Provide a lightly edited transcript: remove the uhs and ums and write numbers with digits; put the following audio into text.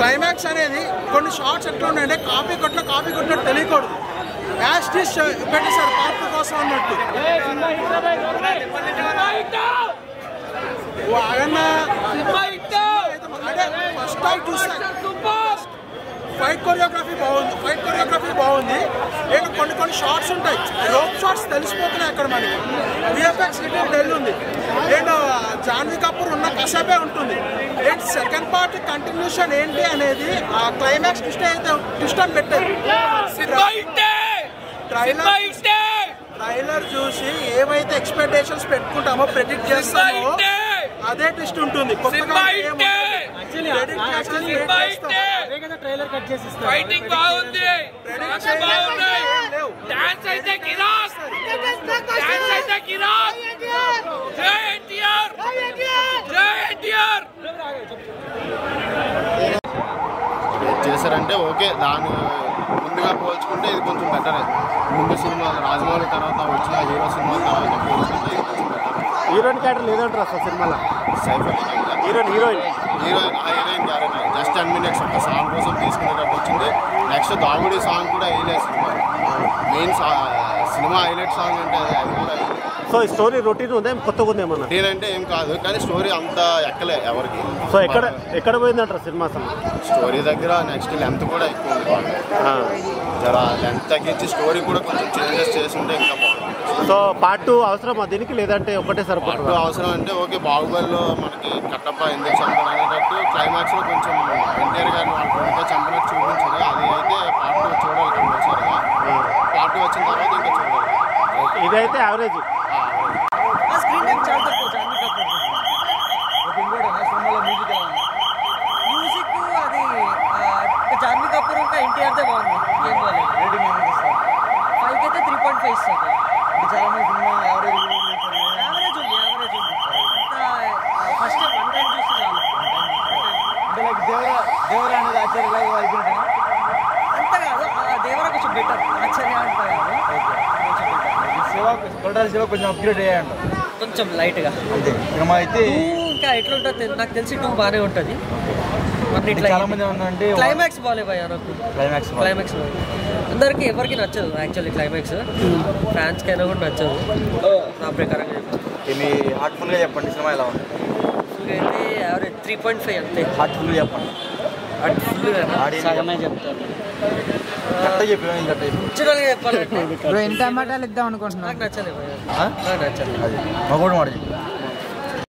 Climax అనేది కొన్ని shorts ఎట్లా ఉన్నాయంటే కాపీ కొట్టినట్టు తెలియకూడదు. యాస్టిస్ పెట్టేశారు పార్ట్ కోసం అన్నట్టు. ఫస్ట్ టైం చూసాను. ఫైట్ కొరియోగ్రఫీ బాగుంది. నేను కొన్ని షార్ట్స్ ఉంటాయి, రోప్ షార్ట్స్ తెలిసిపోతున్నాయి అక్కడ మనకి. విఎఫ్ఎక్స్ డెల్ ఉంది. అండ్ జాన్వీ కపూర్ ఉన్న కసబే ఉంటుంది. అండ్ సెకండ్ పార్ట్ కంటిన్యూషన్ ఏంటి అనేది ఆ క్లైమాక్స్ ట్విస్ట్ అని పెట్టారు. ట్రైలర్ చూసి ఏమైతే ఎక్స్పెక్టేషన్స్ పెట్టుకుంటామో ప్రెడిక్ట్ చేస్తామో అదే ట్విస్ట్ ఉంటుంది. చేశారంటే ఓకే, దాని ముందుగా పోల్చుకుంటే ఇది కొంచెం బెటర్. ముందు సినిమా రాజమౌళి తర్వాత వచ్చిన హీరో సినిమా తర్వాత పోల్చుకుంటే హీరోయిన్ క్యారెక్టర్ లేదంటారు అసలు సినిమాలో. హీరోయిన్ క్యారెక్టర్ జస్ట్ 10 minutes ఒక సాంగ్ కోసం తీసుకునేటట్టు వచ్చింది. నెక్స్ట్ దాగుడి సాంగ్ కూడా వేయలేదు cinema. Main cinema highlight song అంటే అది కూడా. సో ఈ స్టోరీ రొటీన్ ఉందా, కొత్తగా ఉంది ఏమన్నా? రొటీన్ అంటే ఏం కాదు, కానీ స్టోరీ అంతా ఎక్కలే ఎవరికి. సో ఎక్కడ పోయిందంటారు సినిమా అసలు? స్టోరీ దగ్గర నెక్స్ట్ లెంత్ కూడా ఎక్కువ ఉంది. జరా లెంత్ తగ్గించి స్టోరీ కూడా కొంచెం చేంజెస్ చేస్తుంటే ఇంకా బాగుంది. సో పార్ట్ 2 అవసరమా దీనికి, లేదంటే ఒకటే సార్? పార్ట్ 2 అవసరం అంటే ఓకే, బాహుబలిలో మనకి కట్టప్ప ఎందుకు చంపడం అనేటట్టు క్లైమాక్స్లో కొంచెం ఎన్టీఆర్ గారిని వాళ్ళ చంపినట్టు చూపించారు. అది అయితే పార్ట్ 2 చూడాలి కంపల్సరీగా. పార్ట్ 2 వచ్చిన తర్వాత ఇంకా చూడాలి. ఇదైతే యావరేజ్. మ్యూజిక్ అది జాన్వీ కపూర్ ఇంకా ఎన్టీఆర్దే బాగుంది. ఏం బాగాలేదు. 5 అయితే 3.5 ఇస్తారు. చాలా మంది సినిమా యావరేజ్ ఉంది. ఫస్ట్ వన్ టైం చూస్తే చాలు. అంటే లైక్ దేవరా అనేది ఆశ్చర్యలాగా అయిపోయింది అంత కాదు, దేవరా కొంచెం బెటర్. ఆశ్చర్య అంత కాదు, శివ కొంచెం అప్గ్రేడ్ అయ్యాడు కొంచెం లైట్గా అంతే. సినిమా అయితే ఇంకా ఎట్లా ఉంటుంది నాకు తెలిసి 2 బాగానే ఉంటుంది. చాలా మంది ఏమంటే క్లైమాక్స్ బాగాలేపోయా నాకు. క్లైమాక్స్ అందరికి ఎవరికి నచ్చదు యాక్చువల్లీ క్లైమాక్స్. ఫ్యాన్స్కి అయినా కూడా నచ్చదు. నా ప్రకారంగా ఇది హార్ట్ఫుల్గా చెప్పండి, సినిమా ఎలా ఉంది? అయితే యావరేజ్ 3.5 అంతే. హార్ట్ఫుల్గా చెప్పండి. సగమే చెప్తాను. చెప్పాలంటే ఎంత మాటలు ఇద్దాం అనుకుంటున్నా. నాకు నచ్చలేదు. అది మా కూడా మాట